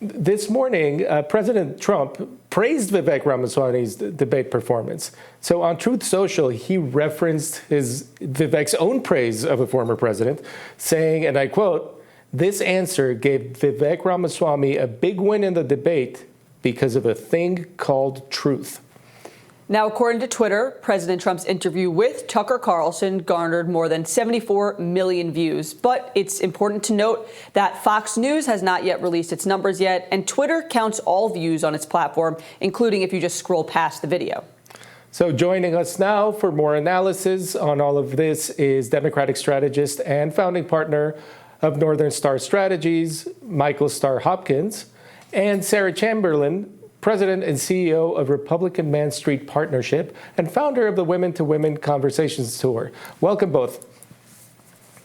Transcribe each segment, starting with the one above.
This morning, President Trump praised Vivek Ramaswamy's debate performance. So on Truth Social, he referenced Vivek's own praise of a former president, saying, and I quote, "This answer gave Vivek Ramaswamy a big win in the debate because of a thing called truth." Now, according to Twitter, President Trump's interview with Tucker Carlson garnered more than 74 million views. But it's important to note that Fox News has not yet released its numbers yet, and Twitter counts all views on its platform, including if you just scroll past the video. So joining us now for more analysis on all of this is Democratic strategist and founding partner of Northern Starr Strategies, Michael Starr Hopkins, and Sarah Chamberlain, President and CEO of Republican Man Street Partnership and founder of the Women to Women Conversations Tour. Welcome both.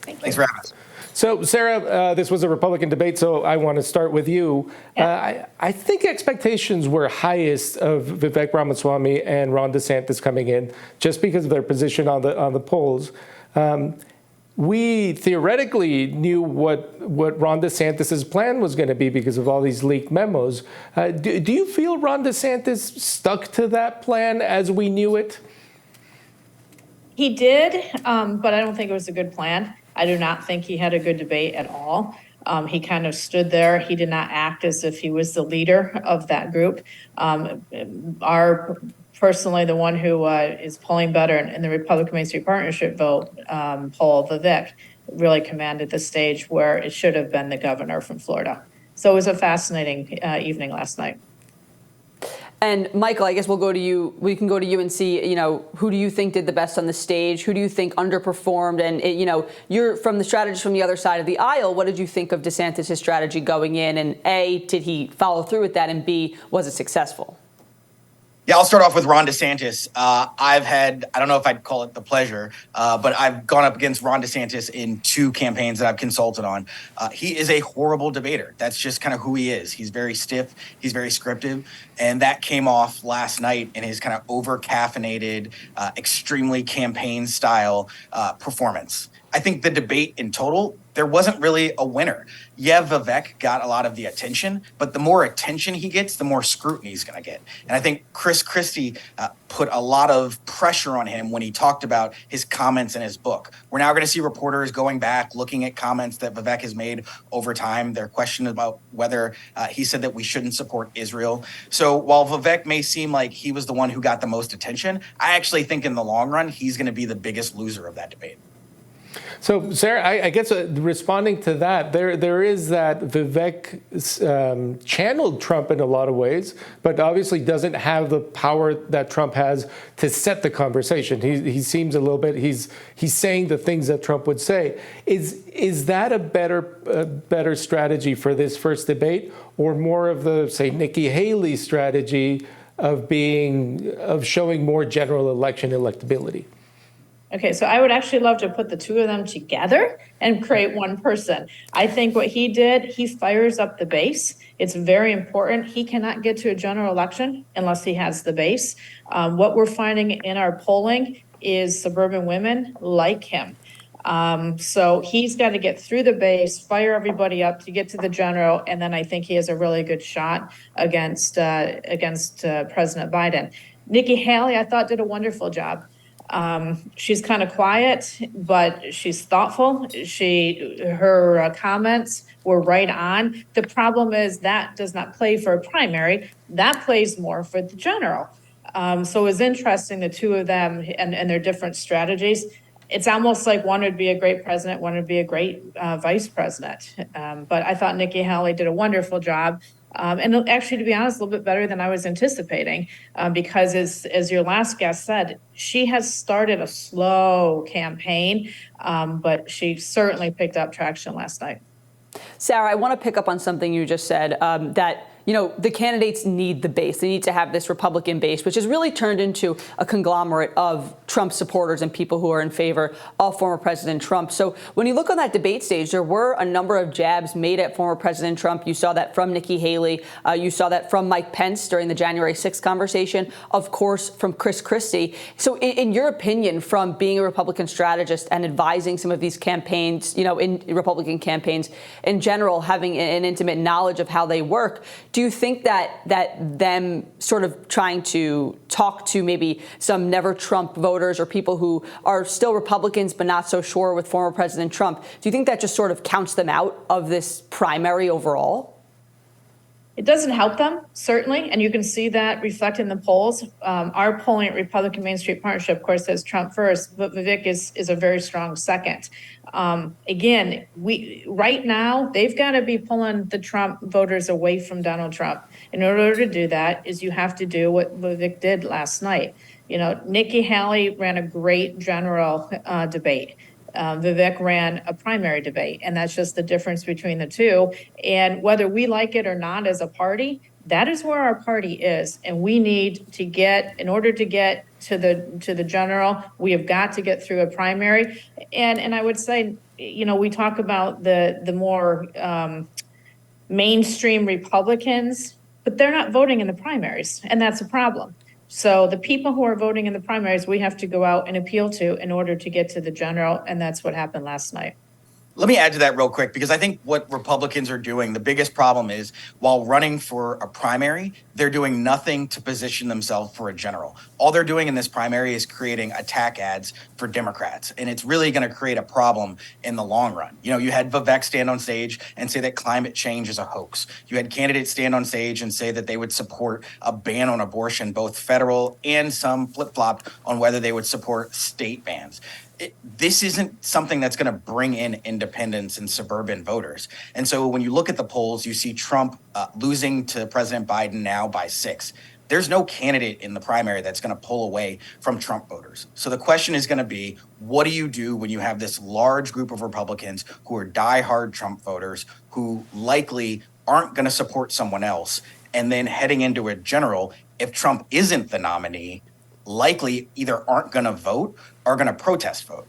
Thanks for having us. So, Sarah, this was a Republican debate, so I want to start with you. Yeah. I think expectations were highest of Vivek Ramaswamy and Ron DeSantis coming in just because of their position on the polls. We theoretically knew what Ron DeSantis' plan was going to be because of all these leaked memos. Do you feel Ron DeSantis stuck to that plan as we knew it? He did, but I don't think it was a good plan. I do not think he had a good debate at all. He kind of stood there. He did not act as if he was the leader of that group. Personally, the one who is polling better in the Republican Main Street Partnership vote poll, Vivek, really commanded the stage where it should have been the governor from Florida. So it was a fascinating evening last night. And Michael, I guess we'll go to you. We can go to you and see, who do you think did the best on the stage? Who do you think underperformed? And, you're from the strategist from the other side of the aisle. What did you think of DeSantis' strategy going in? And A, did he follow through with that? And B, was it successful? Yeah, I'll start off with Ron DeSantis. I've had, I don't know if I'd call it the pleasure, but I've gone up against Ron DeSantis in 2 campaigns that I've consulted on. He is a horrible debater. That's just kind of who he is. He's very stiff. He's very scripted. And that came off last night in his kind of over-caffeinated, extremely campaign-style performance. I think the debate in total, there wasn't really a winner. Yeah, Vivek got a lot of the attention, but the more attention he gets, the more scrutiny he's going to get. And I think Chris Christie put a lot of pressure on him when he talked about his comments in his book. We're now going to see reporters going back, looking at comments that Vivek has made over time. They're questioning about whether he said that we shouldn't support Israel. So while Vivek may seem like he was the one who got the most attention, I actually think in the long run, he's going to be the biggest loser of that debate. So, Sarah, I guess responding to that, there is that Vivek channeled Trump in a lot of ways, but obviously doesn't have the power that Trump has to set the conversation. He seems a little bit, he's saying the things that Trump would say. Is that a better strategy for this first debate, or more of the, say, Nikki Haley strategy of showing more general election electability? Okay, so I would actually love to put the two of them together and create one person. I think what he did, he fires up the base. It's very important. He cannot get to a general election unless he has the base. What we're finding in our polling is suburban women like him. So he's got to get through the base, fire everybody up to get to the general, and then I think he has a really good shot against President Biden. Nikki Haley, I thought, did a wonderful job. She's kind of quiet, but she's thoughtful. Her comments were right on. The problem is that does not play for a primary. That plays more for the general. So it was interesting, the two of them and their different strategies. It's almost like one would be a great president, one would be a great vice president. But I thought Nikki Haley did a wonderful job. And actually, to be honest, a little bit better than I was anticipating, because as your last guest said, she has started a slow campaign, but she certainly picked up traction last night. Sarah, I want to pick up on something you just said, that the candidates need the base. They need to have this Republican base, which has really turned into a conglomerate of Trump supporters and people who are in favor of former President Trump. So when you look on that debate stage, there were a number of jabs made at former President Trump. You saw that from Nikki Haley. You saw that from Mike Pence during the January 6th conversation, of course, from Chris Christie. So in your opinion, from being a Republican strategist and advising some of these campaigns, in Republican campaigns in general, having an intimate knowledge of how they work, do you think that them sort of trying to talk to maybe some never Trump voters or people who are still Republicans but not so sure with former President Trump, do you think that just sort of counts them out of this primary overall? It doesn't help them, certainly, and you can see that reflected in the polls. Our polling at Republican Main Street Partnership, of course, says Trump first, but Vivek is a very strong second. Again, right now, they've got to be pulling the Trump voters away from Donald Trump. In order to do that is you have to do what Vivek did last night. Nikki Haley ran a great general debate. Vivek ran a primary debate, and that's just the difference between the two. And whether we like it or not as a party, that is where our party is. And we need to in order to get to the general, we have got to get through a primary. And I would say, we talk about the more mainstream Republicans, but they're not voting in the primaries, and that's a problem. So the people who are voting in the primaries, we have to go out and appeal to in order to get to the general, and that's what happened last night. Let me add to that real quick, because I think what Republicans are doing, the biggest problem is while running for a primary, they're doing nothing to position themselves for a general. All they're doing in this primary is creating attack ads for Democrats. And it's really going to create a problem in the long run. You had Vivek stand on stage and say that climate change is a hoax. You had candidates stand on stage and say that they would support a ban on abortion, both federal and some flip-flopped on whether they would support state bans. This isn't something that's going to bring in independents and suburban voters. And so when you look at the polls, you see Trump losing to President Biden now by 6. There's no candidate in the primary that's going to pull away from Trump voters. So the question is going to be, what do you do when you have this large group of Republicans who are diehard Trump voters who likely aren't going to support someone else? And then heading into a general, if Trump isn't the nominee, likely either aren't going to vote or going to protest vote.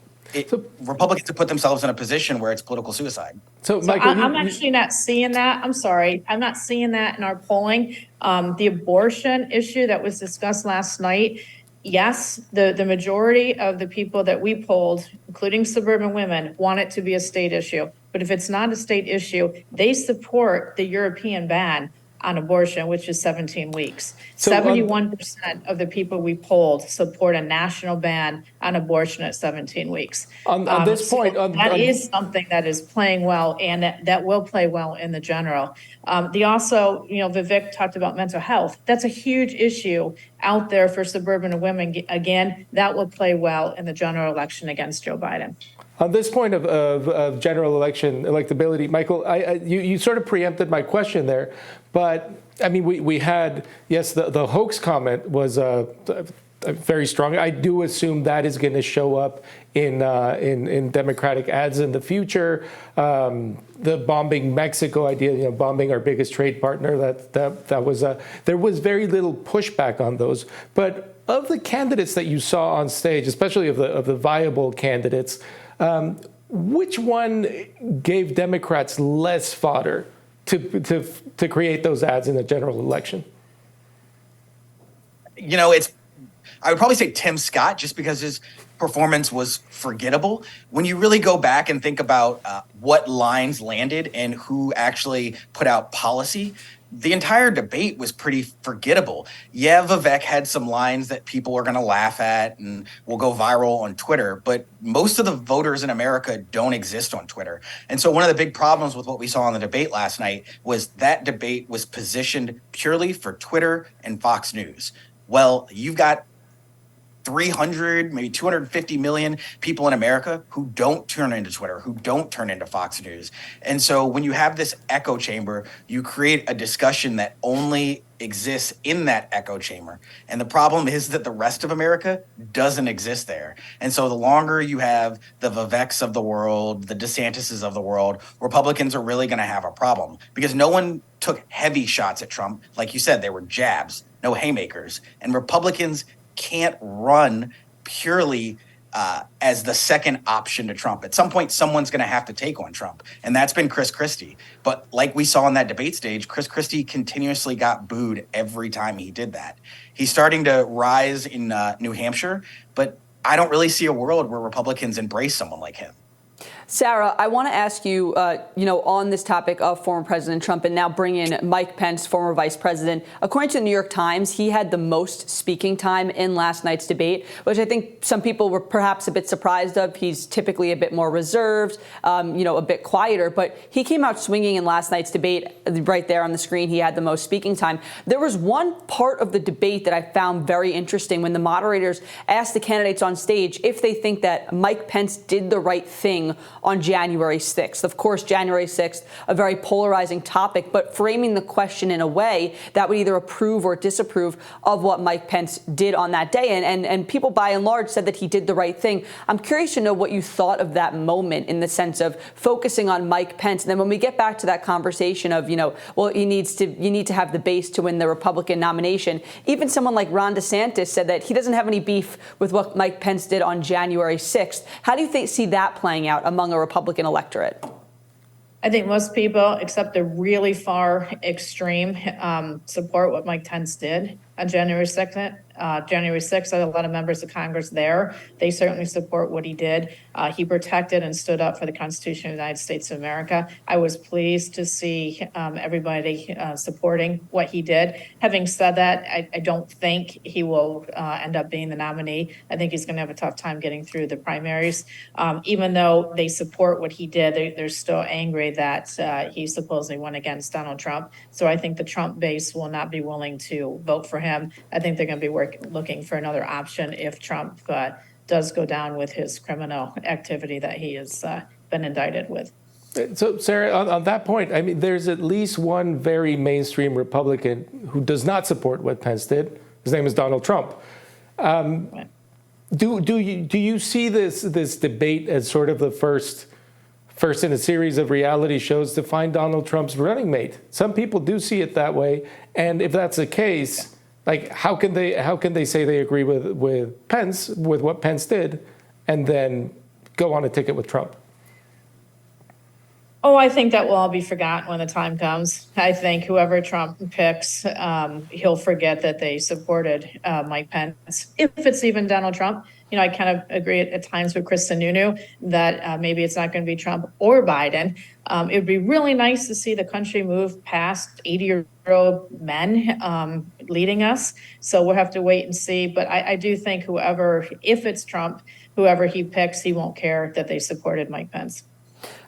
Republicans have put themselves in a position where it's political suicide. So Michael, I'm actually not seeing that. I'm sorry. I'm not seeing that in our polling. The abortion issue that was discussed last night, yes, the majority of the people that we polled, including suburban women, want it to be a state issue. But if it's not a state issue, they support the European ban on abortion, which is 17 weeks. So 71% of the people we polled support a national ban on abortion at 17 weeks. On this point, that is something that is playing well, and that will play well in the general. Vivek talked about mental health. That's a huge issue out there for suburban women. Again, that will play well in the general election against Joe Biden. On this point of general election electability, Michael, you sort of preempted my question there, but I mean, we had, yes, the hoax comment was very strong. I do assume that is going to show up in Democratic ads in the future. The bombing Mexico idea, bombing our biggest trade partner, that was there was very little pushback on those, but of the candidates that you saw on stage, especially of the viable candidates, which one gave Democrats less fodder to create those ads in the general election? I would probably say Tim Scott, just because his performance was forgettable. When you really go back and think about what lines landed and who actually put out policy, the entire debate was pretty forgettable. Yeah, Vivek had some lines that people are going to laugh at and will go viral on Twitter, but most of the voters in America don't exist on Twitter. And so one of the big problems with what we saw in the debate last night was that debate was positioned purely for Twitter and Fox News. Well, you've got 300, maybe 250 million people in America who don't turn into Twitter, who don't turn into Fox News. And so when you have this echo chamber, you create a discussion that only exists in that echo chamber. And the problem is that the rest of America doesn't exist there. And so the longer you have the Viveks of the world, the DeSantises of the world, Republicans are really going to have a problem because no one took heavy shots at Trump. Like you said, they were jabs, no haymakers. And Republicans can't run purely as the second option to Trump. At some point, someone's going to have to take on Trump, and that's been Chris Christie. But like we saw on that debate stage, Chris Christie continuously got booed every time he did that. He's starting to rise in New Hampshire, but I don't really see a world where Republicans embrace someone like him. Sarah, I want to ask you, on this topic of former President Trump and now bring in Mike Pence, former vice president. According to the New York Times, he had the most speaking time in last night's debate, which I think some people were perhaps a bit surprised of. He's typically a bit more reserved, a bit quieter, but he came out swinging in last night's debate. Right there on the screen, he had the most speaking time. There was one part of the debate that I found very interesting when the moderators asked the candidates on stage if they think that Mike Pence did the right thing on January 6th. Of course, January 6th, a very polarizing topic, but framing the question in a way that would either approve or disapprove of what Mike Pence did on that day. And people by and large said that he did the right thing. I'm curious to know what you thought of that moment in the sense of focusing on Mike Pence. And then when we get back to that conversation of, you need to have the base to win the Republican nomination. Even someone like Ron DeSantis said that he doesn't have any beef with what Mike Pence did on January 6th. How do you see that playing out among a Republican electorate? I think most people, except the really far extreme, support what Mike Pence did on January 2nd. January 6th, I had a lot of members of Congress there. They certainly support what he did. He protected and stood up for the Constitution of the United States of America. I was pleased to see everybody supporting what he did. Having said that, I don't think he will end up being the nominee. I think he's going to have a tough time getting through the primaries. Even though they support what he did, they're still angry that he supposedly won against Donald Trump. So I think the Trump base will not be willing to vote for him. I think they're going to be looking for another option if Trump does go down with his criminal activity that he has been indicted with. So, Sarah, on that point, I mean, there's at least one very mainstream Republican who does not support what Pence did. His name is Donald Trump. Right. Do you see this debate as sort of the first in a series of reality shows to find Donald Trump's running mate? Some people do see it that way, and if that's the case, like how can they say they agree with Pence, with what Pence did, and then go on a ticket with Trump? Oh, I think that will all be forgotten when the time comes. I think whoever Trump picks, he'll forget that they supported Mike Pence. If it's even Donald Trump, I kind of agree at times with Chris Sununu that maybe it's not going to be Trump or Biden. It would be really nice to see the country move past 80-year-old men leading us. So we'll have to wait and see. But I do think if it's Trump, whoever he picks, he won't care that they supported Mike Pence.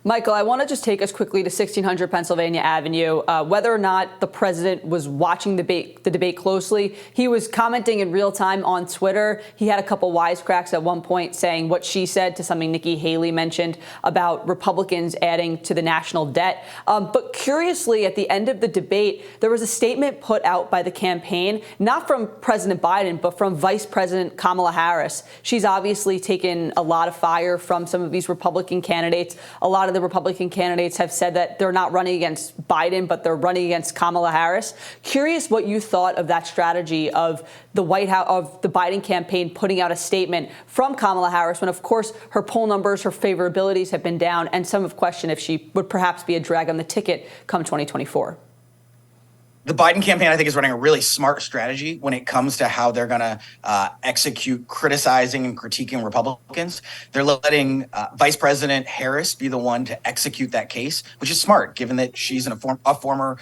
Michael, I want to just take us quickly to 1600 Pennsylvania Avenue. Whether or not the president was watching the debate closely, he was commenting in real time on Twitter. He had a couple wisecracks at one point saying what she said to something Nikki Haley mentioned about Republicans adding to the national debt. But curiously, at the end of the debate, there was a statement put out by the campaign, not from President Biden, but from Vice President Kamala Harris. She's obviously taken a lot of fire from some of these Republican candidates. A lot of the Republican candidates have said that they're not running against Biden, but they're running against Kamala Harris. Curious what you thought of that strategy of the White House, of the Biden campaign putting out a statement from Kamala Harris when, of course, her poll numbers, her favorabilities have been down, and some have questioned if she would perhaps be a drag on the ticket come 2024. The Biden campaign, I think, is running a really smart strategy when it comes to how they're going to execute criticizing and critiquing Republicans. They're letting Vice President Harris be the one to execute that case, which is smart, given that she's a former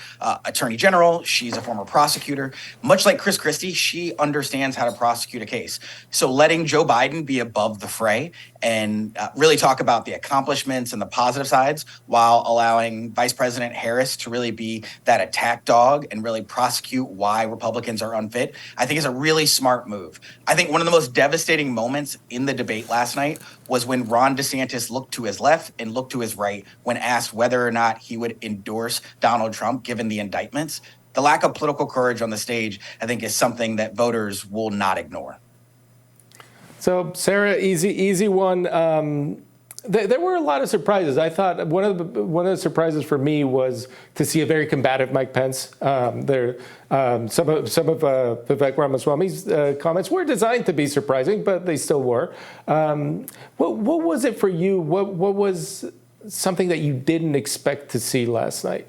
attorney general. She's a former prosecutor. Much like Chris Christie, she understands how to prosecute a case. So letting Joe Biden be above the fray and really talk about the accomplishments and the positive sides while allowing Vice President Harris to really be that attack dog and really prosecute why Republicans are unfit, I think is a really smart move. I think one of the most devastating moments in the debate last night was when Ron DeSantis looked to his left and looked to his right when asked whether or not he would endorse Donald Trump given the indictments. The lack of political courage on the stage, I think, is something that voters will not ignore. So, Sarah, easy one. There were a lot of surprises. I thought one of the surprises for me was to see a very combative Mike Pence. Some of Vivek Ramaswamy's comments were designed to be surprising, but they still were. What was it for you? What was something that you didn't expect to see last night?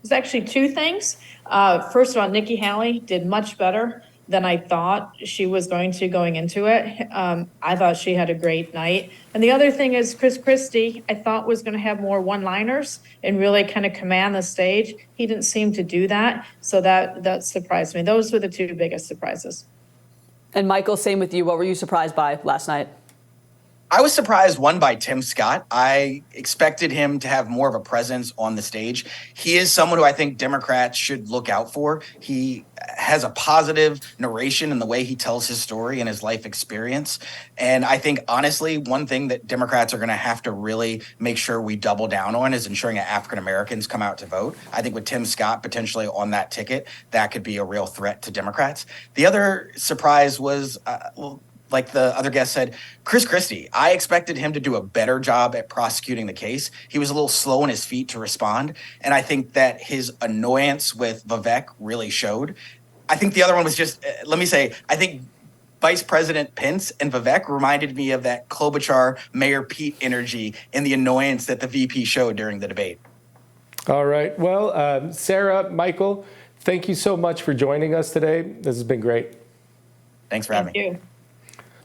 There's actually two things. First of all, Nikki Haley did much better than I thought she was going to going into it. I thought she had a great night. And the other thing is Chris Christie, I thought was going to have more one-liners and really kind of command the stage. He didn't seem to do that. So that surprised me. Those were the two biggest surprises. And Michael, same with you. What were you surprised by last night? I was surprised, one, by Tim Scott. I expected him to have more of a presence on the stage. He is someone who I think Democrats should look out for. He has a positive narration in the way he tells his story and his life experience. And I think, honestly, one thing that Democrats are going to have to really make sure we double down on is ensuring that African Americans come out to vote. I think with Tim Scott potentially on that ticket, that could be a real threat to Democrats. The other surprise was, like the other guest said, Chris Christie. I expected him to do a better job at prosecuting the case. He was a little slow on his feet to respond. And I think that his annoyance with Vivek really showed. I think the other one was just, let me say, I think Vice President Pence and Vivek reminded me of that Klobuchar, Mayor Pete energy and the annoyance that the VP showed during the debate. All right. Well, Sarah, Michael, thank you so much for joining us today. This has been great. Thanks for having me. Thank you.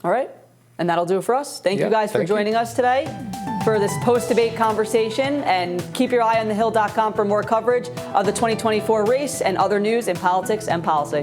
All right. And that'll do it for us. Thank you guys for joining us today for this post-debate conversation. And keep your eye on thehill.com for more coverage of the 2024 race and other news in politics and policy.